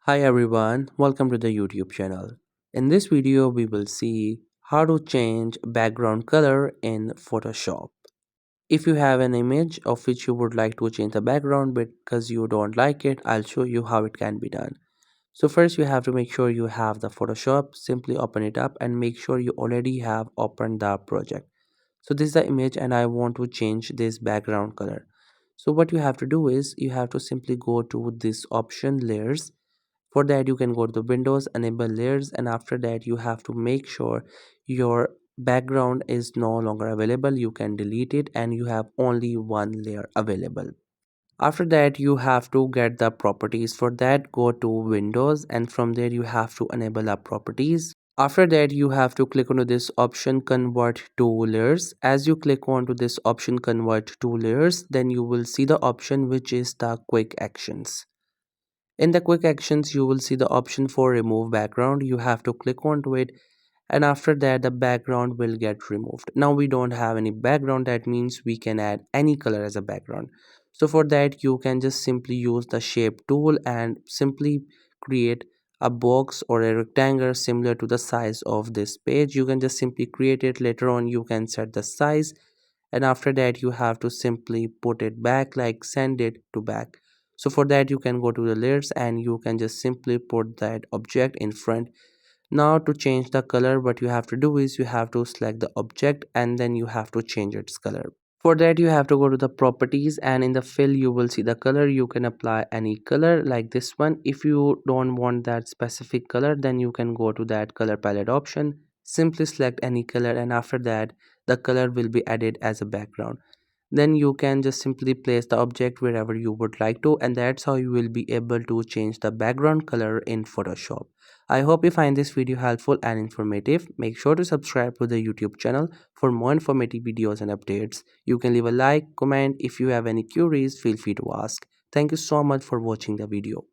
Hi everyone, welcome to the YouTube channel. In this video, we will see how to change background color in Photoshop. If you have an image of which you would like to change the background because you don't like it, I'll show you how it can be done. So first you have to make sure you have the Photoshop, simply open it up and make sure you already have opened the project. So this is the image and I want to change this background color. So what you have to do is you have to simply go to this option layers. For that you can go to the windows, enable layers, and after that you have to make sure your background is no longer available. You can delete it and you have only one layer available. After that you have to get the properties. For that, go to windows and from there you have to enable the properties. After that you have to click onto this option convert to layers. As you click onto this option convert to layers, then you will see the option which is the quick actions. In the quick actions, you will see the option for remove background. You have to click onto it, and after that, the background will get removed. Now we don't have any background, that means we can add any color as a background. So for that, you can just simply use the shape tool and simply create a box or a rectangle similar to the size of this page. You can just simply create it. Later on, you can set the size, and after that you have to simply put it back, like send it to back. So for that you can go to the layers and you can just simply put that object in front. Now to change the color, what you have to do is you have to select the object and then you have to change its color. For that you have to go to the properties and in the fill you will see the color. You can apply any color like this one. If you don't want that specific color, then you can go to that color palette option, simply select any color, and after that the color will be added as a background. Then you can just simply place the object wherever you would like to, and that's how you will be able to change the background color in Photoshop. I hope you find this video helpful and informative. Make sure to subscribe to the YouTube channel for more informative videos and updates. You can leave a like, comment. If you have any queries, feel free to ask. Thank you so much for watching the video.